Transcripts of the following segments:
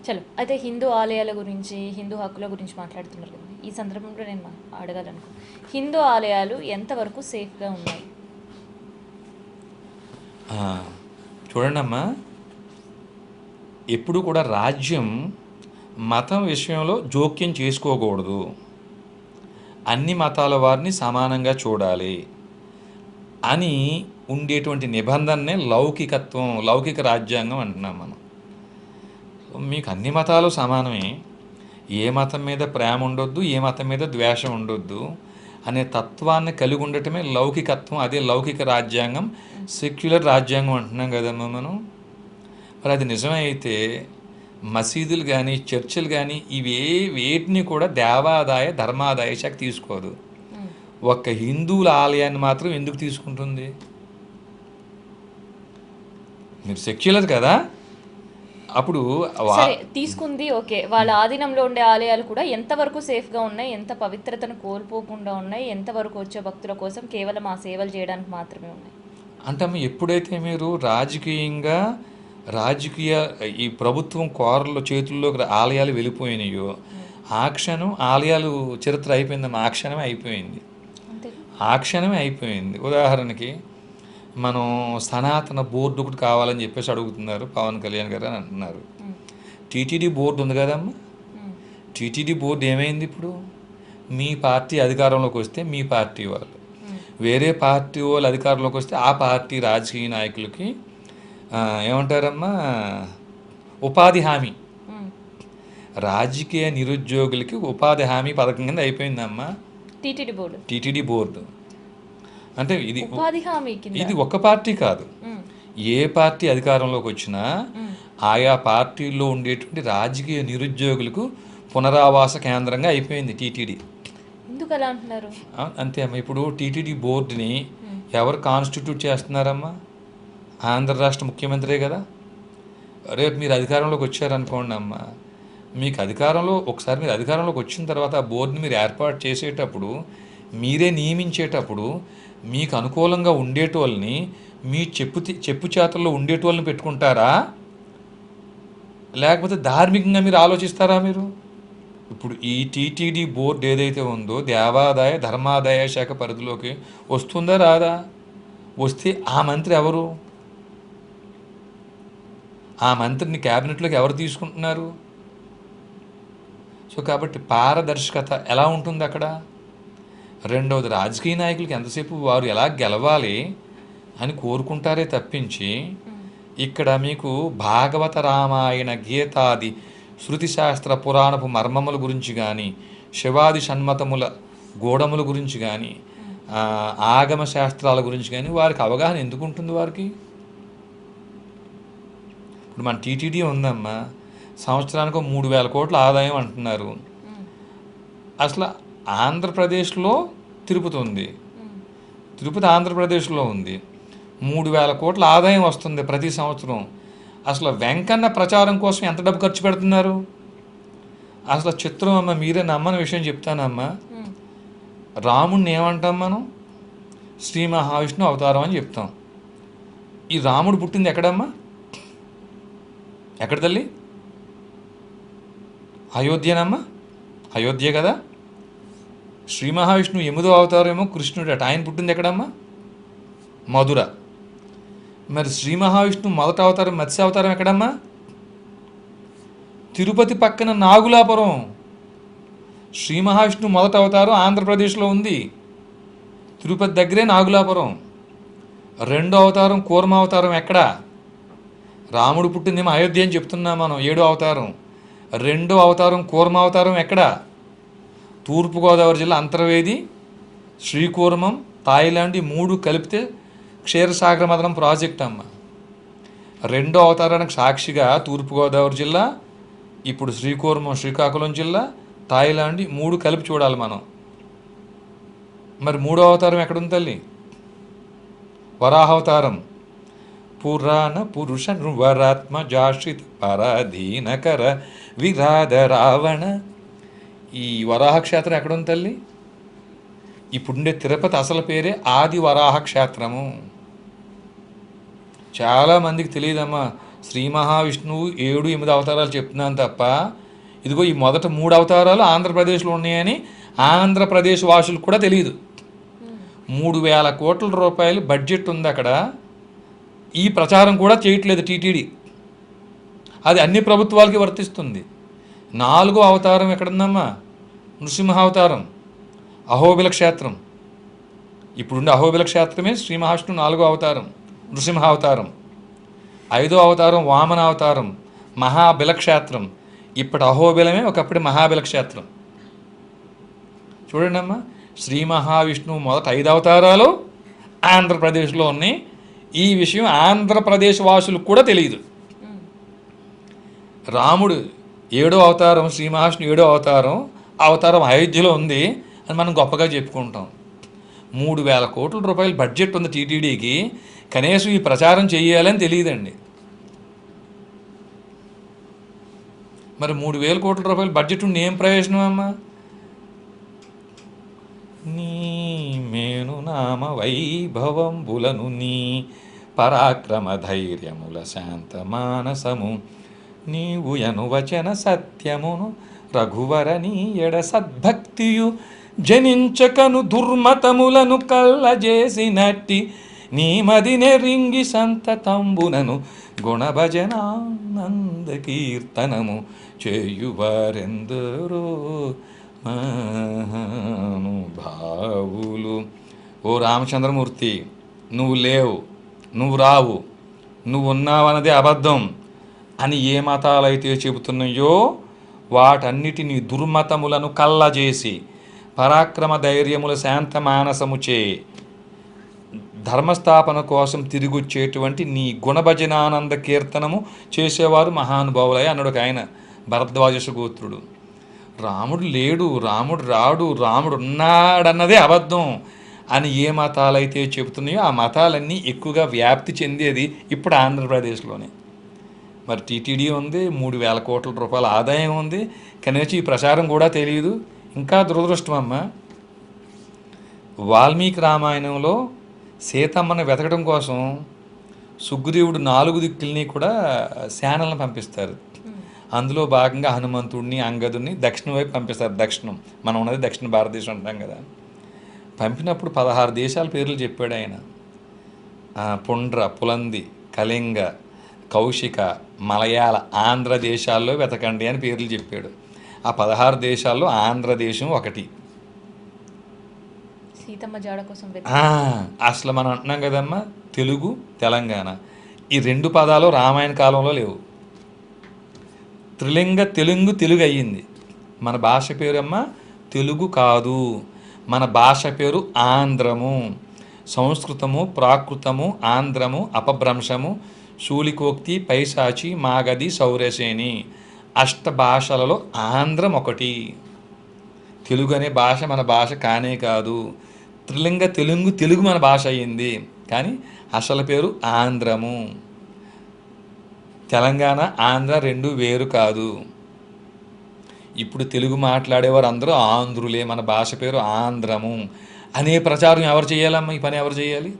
చలో అయితే హిందూ ఆలయాల గురించి, హిందూ హక్కుల గురించి మాట్లాడుతున్నారు కదా! ఈ సందర్భంలో నేను హిందూ ఆలయాలు ఎంతవరకు సేఫ్‌గా ఉన్నాయి? ఆ, చూడండమ్మా, ఎప్పుడు కూడా రాజ్యం మతం విషయంలో జోక్యం చేసుకోకూడదు. అన్ని మతాల వారిని సమానంగా చూడాలి అని ఉండేటువంటి నిబంధననే లౌకికత్వం, లౌకిక రాజ్యాంగం అంటున్నాం మనం. మీకు అన్ని మతాలు సమానమే, ఏ మతం మీద ప్రేమ ఉండొద్దు, ఏ మతం మీద ద్వేషం ఉండొద్దు అనే తత్వాన్ని కలిగి ఉండటమే లౌకికత్వం. అదే లౌకిక రాజ్యాంగం, సెక్యులర్ రాజ్యాంగం అంటున్నాం కదమ్మా మనం. మరి అది నిజమే అయితే మసీదులు కానీ చర్చిలు కానీ వేటిని కూడా దేవాదాయ ధర్మాదాయ శాఖ తీసుకోదు. ఒక్క హిందువుల ఆలయాన్ని మాత్రం ఎందుకు తీసుకుంటుంది? మీరు సెక్యులర్ కదా, అప్పుడు సరే తీసుకుంది ఓకే. వాళ్ళ ఆధీనంలో ఉండే ఆలయాలు కూడా ఎంతవరకు సేఫ్‌గా ఉన్నాయి? ఎంత పవిత్రతను కోల్పోకుండా ఉన్నాయి? ఎంతవరకు వచ్చే భక్తుల కోసం కేవలం ఆ సేవలు చేయడానికి మాత్రమే ఉన్నాయి? అంటే ఎప్పుడైతే మీరు రాజకీయ ఈ ప్రభుత్వం కోరల్లో చేతుల్లోకి ఆలయాలు వెళ్ళిపోయినాయో ఆ క్షణం ఆలయాలు చరిత్ర అయిపోయిందమ్మా. ఆ క్షణమే అయిపోయింది, ఆ క్షణమే అయిపోయింది. ఉదాహరణకి మనం సనాతన బోర్డు ఒకటి కావాలని చెప్పేసి అడుగుతున్నారు పవన్ కళ్యాణ్ గారు అని అంటున్నారు. టీటీడీ బోర్డు ఉంది కదమ్మా, టీటీడీ బోర్డు ఏమైంది? ఇప్పుడు మీ పార్టీ అధికారంలోకి వస్తే మీ పార్టీ వాళ్ళు, వేరే పార్టీ వాళ్ళు అధికారంలోకి వస్తే ఆ పార్టీ రాజకీయ నాయకులకి ఏమంటారమ్మా, ఉపాధి హామీ, రాజకీయ నిరుద్యోగులకి ఉపాధి హామీ పథకం కింద అయిపోయిందమ్మా టీటీడీ బోర్డు. అంటే ఇది ఒక్క పార్టీ కాదు, ఏ పార్టీ అధికారంలోకి వచ్చినా ఆయా పార్టీల్లో ఉండేటువంటి రాజకీయ నిరుద్యోగులకు పునరావాస కేంద్రంగా అయిపోయింది టీటీడీ. ఎందుకు అలా అంటున్నారు? అంతే అమ్మా. ఇప్పుడు టీటీడీ బోర్డుని ఎవరు కాన్స్టిట్యూట్ చేస్తున్నారమ్మా? ఆంధ్ర రాష్ట్ర ముఖ్యమంత్రే కదా. రేపు మీరు అధికారంలోకి వచ్చారనుకోండి అమ్మా, మీకు ఒకసారి మీరు అధికారంలోకి వచ్చిన తర్వాత ఆ బోర్డుని మీరు ఏర్పాటు చేసేటప్పుడు, మీరే నియమించేటప్పుడు మీకు అనుకూలంగా ఉండేటోళ్ళని, మీ చెప్పు చేతల్లో ఉండేటోళ్ళని పెట్టుకుంటారా, లేకపోతే ధార్మికంగా మీరు ఆలోచిస్తారా? మీరు ఇప్పుడు ఈ టీటీడీ బోర్డు ఏదైతే ఉందో దేవాదాయ ధర్మాదాయ శాఖ పరిధిలోకి వస్తుందా రాదా? వస్తే ఆ మంత్రి ఎవరు? ఆ మంత్రిని క్యాబినెట్లోకి ఎవరు తీసుకుంటున్నారు? సో కాబట్టి పారదర్శకత ఎలా ఉంటుంది అక్కడ? రెండవది, రాజకీయ నాయకులకి ఎంతసేపు వారు ఎలా గెలవాలి అని కోరుకుంటారే తప్పించి ఇక్కడ మీకు భాగవత రామాయణ గీతాది శృతి శాస్త్ర పురాణపు మర్మముల గురించి కానీ, శివాది షణ్మతముల గోడముల గురించి కానీ, ఆగమ శాస్త్రాల గురించి కానీ వారికి అవగాహన ఎందుకు ఉంటుంది? వారికి ఇప్పుడు మన టీటీడీ ఉందమ్మా, సంవత్సరానికి 3,000 కోట్ల ఆదాయం అంటున్నారు. అసలు ఆంధ్రప్రదేశ్లో తిరుపతి ఉంది, తిరుపతి ఆంధ్రప్రదేశ్లో ఉంది, 3,000 కోట్ల ఆదాయం వస్తుంది ప్రతి సంవత్సరం. అసలు వెంకన్న ప్రచారం కోసం ఎంత డబ్బు ఖర్చు పెడుతున్నారు? అసలు చిత్రం అమ్మ, మీరే నమ్మని విషయం చెప్తానమ్మా. రాముడిని ఏమంటాం మనం? శ్రీ మహావిష్ణు అవతారం అని చెప్తాం. ఈ రాముడు పుట్టింది ఎక్కడమ్మా? ఎక్కడ తల్లి? అయోధ్యనమ్మా, అయోధ్య కదా. శ్రీ మహావిష్ణువు 8వ అవతారం ఏమో కృష్ణుడు అట, ఆయన పుట్టింది ఎక్కడమ్మా? మధుర. మరి శ్రీ మహావిష్ణువు మొదట అవతారం మత్స్య అవతారం ఎక్కడమ్మా? తిరుపతి పక్కన నాగులాపురం. శ్రీ మహావిష్ణువు మొదట అవతారం ఆంధ్రప్రదేశ్లో ఉంది, తిరుపతి దగ్గరే నాగులాపురం. రెండో అవతారం కూర్మ అవతారం ఎక్కడ? రాముడు పుట్టిందేమో అయోధ్య అని చెప్తున్నాం మనం, 7వ అవతారం. రెండో అవతారం కూర్మ అవతారం ఎక్కడ? తూర్పుగోదావరి జిల్లా అంతర్వేది, శ్రీకూర్మం, థాయిలాండ్, ఈ 3 కలిపితే క్షీరసాగర మదనం ప్రాజెక్ట్ అమ్మ. రెండో అవతారానికి సాక్షిగా తూర్పుగోదావరి జిల్లా, ఇప్పుడు శ్రీకూర్మం శ్రీకాకుళం జిల్లా, థాయిలాండ్, 3 కలిపి చూడాలి మనం. మరి 3వ అవతారం ఎక్కడుంది తల్లి? వరాహావతారం. పురాణ పురుష నృవరాత్మ జాశ్రిత పరాధీనకర విరాధ రావణ. ఈ వరాహ క్షేత్రం ఎక్కడుంది తల్లి? ఇప్పుడుండే తిరుపతి అసలు పేరే ఆది వరాహ క్షేత్రము. చాలామందికి తెలియదమ్మా. శ్రీ మహావిష్ణువు 7, 8 అవతారాలు చెప్తున్నాను తప్ప ఇదిగో ఈ మొదట 3 అవతారాలు ఆంధ్రప్రదేశ్లో ఉన్నాయని ఆంధ్రప్రదేశ్ వాసులకు కూడా తెలియదు. 3,000 కోట్ల రూపాయలు బడ్జెట్ ఉంది అక్కడ. ఈ ప్రచారం కూడా చేయట్లేదు టీటీడీ. అది అన్ని ప్రభుత్వాలకి వర్తిస్తుంది. 4వ అవతారం ఎక్కడుందమ్మా? నృసింహావతారం, అహోబిల క్షేత్రం. ఇప్పుడుండే అహోబిల క్షేత్రమే శ్రీ మహావిష్ణువు 4వ అవతారం నృసింహావతారం. 5వ అవతారం వామన అవతారం మహాబిల క్షేత్రం. ఇప్పటి అహోబిలమే ఒకప్పుడు మహాబిల క్షేత్రం. చూడండి అమ్మా, శ్రీ మహావిష్ణువు మొదట 5 అవతారాలు ఆంధ్రప్రదేశ్లో ఉన్నాయి. ఈ విషయం ఆంధ్రప్రదేశ్ వాసులకు కూడా తెలియదు. రాముడు 7వ అవతారం, శ్రీ మహావిష్ణువు 7వ అవతారం అయోధ్యలో ఉంది అని మనం గొప్పగా చెప్పుకుంటాం. 3,000 కోట్ల రూపాయలు బడ్జెట్ ఉంది టీటీడీకి. కనీసం ఈ ప్రచారం చేయాలని తెలియదండి. మరి 3,000 కోట్ల రూపాయలు బడ్జెట్ ఉండి ఏం ప్రయోజనం అమ్మా? నీ మేను నామ వైభవంబులను నీ పరాక్రమ ధైర్యముల శాంత మానసము నీవు యనువచన సత్యమును రఘువర నీ ఎడ సద్భక్తియు జనించకను దుర్మతములను కళ్ళజేసినట్టి నీ మదినె రింగి సంతతంబునను గుణభజనానంద కీర్తనము చేయువారెందరో మహానుభావులు. ఓ రామచంద్రమూర్తి, నువ్వు లేవు, నువ్వు రావు, నువ్వు ఉన్నావన్నది అబద్ధం అని ఏ మతాలైతే చెబుతున్నాయో వాటన్నిటినీ దుర్మతములను కళ్ళజేసి పరాక్రమ ధైర్యముల శాంత మానసము చే ధర్మస్థాపన కోసం తిరిగొచ్చేటువంటి నీ గుణభజనానంద కీర్తనము చేసేవారు మహానుభావులై అన్నాడు ఒక ఆయన, భరద్వాజ గోత్రుడు. రాముడు లేడు, రాముడు రాడు, రాముడు ఉన్నాడన్నదే అబద్ధం అని ఏ మతాలైతే చెబుతున్నాయో ఆ మతాలన్నీ ఎక్కువగా వ్యాప్తి చెందేది ఇప్పుడు ఆంధ్రప్రదేశ్లోనే. మరి టీటీడీ ఉంది, 3,000 కోట్ల రూపాయల ఆదాయం ఉంది, కనీసం ఈ ప్రచారం కూడా తెలియదు. ఇంకా దురదృష్టం అమ్మ, వాల్మీకి రామాయణంలో సీతమ్మను వెతకడం కోసం సుగ్రీవుడు 4 దిక్కుల్ని కూడా సేనలను పంపిస్తారు. అందులో భాగంగా హనుమంతుడిని, అంగదుడిని దక్షిణం వైపు పంపిస్తారు. దక్షిణం, మనం ఉన్నది దక్షిణ భారతదేశం అంటాం కదా. పంపినప్పుడు 16 దేశాల పేర్లు చెప్పాడు ఆయన. పుండ్ర, పులంది, కళింగ, కౌశిక, మలయాళ, ఆంధ్ర దేశాల్లో వెతకండి అని పేర్లు చెప్పాడు. ఆ 16 దేశాల్లో ఆంధ్రదేశం ఒకటి. సీతమ్మ జాడ కోసం అసలు మనం అంటున్నాం కదమ్మా, తెలుగు, తెలంగాణ, ఈ 2 పదాలు రామాయణ కాలంలో లేవు. త్రిలింగ తెలుగు అయ్యింది. మన భాష పేరమ్మ తెలుగు కాదు, మన భాష పేరు ఆంధ్రము. సంస్కృతము, ప్రాకృతము, ఆంధ్రము, అపభ్రంశము, శూలికోక్తి, పైశాచి, మాగధి, సౌరసేని, 8 భాషలలో ఆంధ్రం ఒకటి. తెలుగు అనే భాష మన భాష కానే కాదు. త్రిలింగ తెలుగు మన భాష అయ్యింది, కానీ అసలు పేరు ఆంధ్రము. తెలంగాణ, ఆంధ్ర 2 వేరు కాదు. ఇప్పుడు తెలుగు మాట్లాడేవారు అందరూ ఆంధ్రులే, మన భాష పేరు ఆంధ్రము అనే ప్రచారం ఎవరు చేయాలమ్మా? ఈ పని ఎవరు చేయాలి?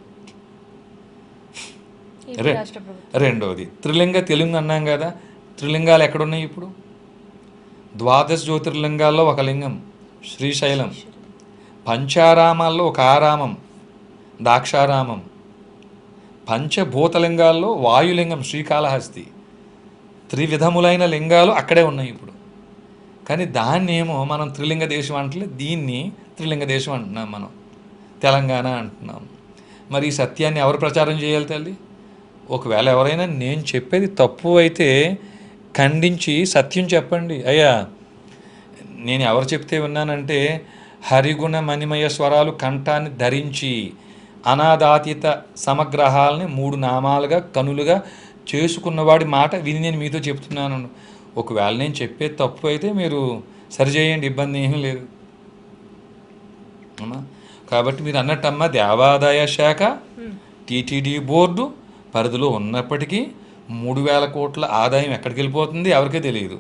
రెండవది, త్రిలింగ తెలుగు అన్నాం కదా, త్రిలింగాలు ఎక్కడున్నాయి ఇప్పుడు? 12 జ్యోతిర్లింగాల్లో ఒక లింగం శ్రీశైలం, పంచారామాల్లో ఒక ఆరామం దాక్షారామం, పంచభూతలింగాల్లో వాయులింగం శ్రీకాళహస్తి. త్రివిధములైన లింగాలు అక్కడే ఉన్నాయి ఇప్పుడు. కానీ దాన్నేమో మనం త్రిలింగ దేశం అంటలే, దీన్ని త్రిలింగ దేశం అంటున్నాం, మనం తెలంగాణ అంటున్నాం. మరి ఈ సత్యాన్ని ఎవరు ప్రచారం చేయాలి తల్లి? ఒకవేళ ఎవరైనా నేను చెప్పేది తప్పు అయితే ఖండించి సత్యం చెప్పండి. అయ్యా, నేను ఎవరు చెప్తే విన్నానంటే, హరిగుణ మణిమయ స్వరాలు కంఠాన్ని ధరించి అనాదాతీత సమగ్రహాలని 3 నామాలుగా కనులుగా చేసుకున్నవాడి మాట విని నేను మీతో చెప్తున్నాను. ఒకవేళ నేను చెప్పేది తప్పు అయితే మీరు సరిచేయండి, ఇబ్బంది ఏమీ లేదు అమ్మా. కాబట్టి మీరు అన్నట్టమ్మా, దేవాదాయ శాఖ టీటీడీ బోర్డు పరిధిలో ఉన్నప్పటికీ 3,000 కోట్ల ఆదాయం ఎక్కడికి వెళ్ళిపోతుంది ఎవరికే తెలియదు.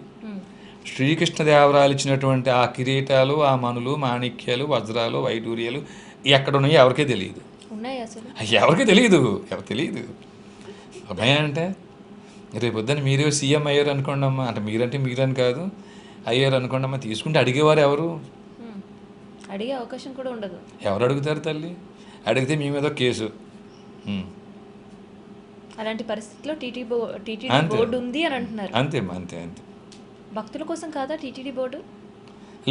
శ్రీకృష్ణదేవరాయలు ఇచ్చినటువంటి ఆ కిరీటాలు, ఆ మనులు, మాణిక్యాలు, వజ్రాలు, వైడూర్యాలు ఎక్కడున్నాయో ఎవరికే తెలియదు. ఎవరికి తెలియదు, ఎవరు తెలియదు. అబ్బాయి అంటే రేపొద్దున మీరే సీఎం అయ్యారు అనుకోండి అమ్మా, అంటే మీరంటే మీరని కాదు, అయ్యారు అనుకోండి అమ్మా, తీసుకుంటే అడిగేవారు ఎవరు? ఉమ్. అడిగే అవకాశం కూడా ఉండదు. ఎవరు అడుగుతారు తల్లి? అడిగితే మీ మీద ఒక కేసు. ఉమ్. అలాంటి పరిస్థితిలో టీటీడీ అంతే బోర్డు ఉంది అని అంటున్నారు. అంతే అమ్మా, అంతే అంతే. భక్తుల కోసం కాదా టీటీడీ బోర్డు?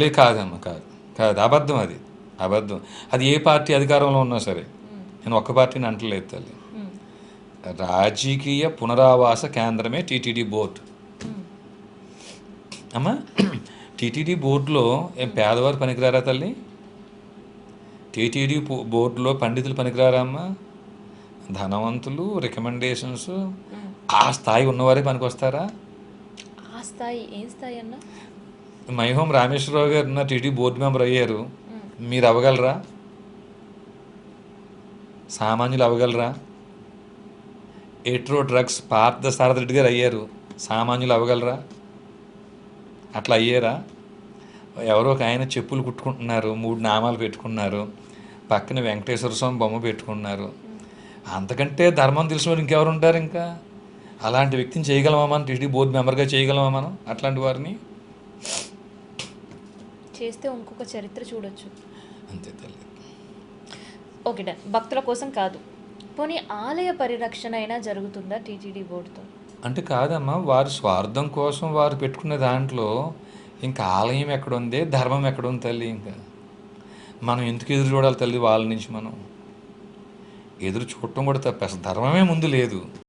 లేదు, కాదమ్మా, కాదు కాదు, అబద్ధం అది, అబద్ధం. అది ఏ పార్టీ అధికారంలో ఉన్నా సరే, ఉమ్. నేను ఒక్క పార్టీని అంటలేదు తల్లి. ఉమ్. రాజకీయ పునరావాస కేంద్రమే టీటీడీ బోర్డు. ఉమ్. అమ్మా, టీటీడీ బోర్డులో ఏం పేదవారు పనికిరారా తల్లి? టీటీడీ బోర్డులో పండితులు పనికిరారా అమ్మా? ధనవంతులు, రికమెండేషన్స్, ఉమ్. ఆ స్థాయి ఉన్నవారే పనికొస్తారా? ఆ స్థాయి ఏం స్థాయి అన్న? మైహోం రామేశ్వరరావు గారు ఉన్న టీటీడీ బోర్డు మెంబర్ అయ్యారు, ఉమ్. మీరు అవ్వగలరా? సామాన్యులు అవ్వగలరా? ఎట్రో డ్రగ్స్ పార్థ సారథి గారు అయ్యారు, సామాన్యులు అవ్వగలరా? అట్లా అయ్యారా? ఎవరో ఒక ఆయన చెప్పులు కుట్టుకుంటున్నారు, 3 నామాలు పెట్టుకున్నారు, పక్కన వెంకటేశ్వర స్వామి బొమ్మ పెట్టుకున్నారు. అంతకంటే ధర్మం తెలిసిన వాళ్ళు ఇంకెవరు ఉంటారు? ఇంకా అలాంటి వ్యక్తిని చేయగలమా మనం? టీటీడీ బోర్డు మెంబర్గా చేయగలమా మనం అట్లాంటి వారిని? చేస్తే ఇంకొక చరిత్ర చూడొచ్చు. అంతే తల్లి. Okay done. భక్తుల కోసం కాదు, పోనీ ఆలయ పరిరక్షణ అయినా జరుగుతుందా టీటీడీ బోర్డుతో? అంటే కాదమ్మా, వారి స్వార్థం కోసం వారు పెట్టుకునే దాంట్లో ఇంకా ఆలయం ఎక్కడుంది, ధర్మం ఎక్కడుంది తల్లి? ఇంకా మనం ఎందుకు ఎదురు చూడాలి తల్లి వాళ్ళ నుంచి? మనం ఎదురు చూడటం కూడా తప్ప, అసలు ధర్మమే ముందు లేదు.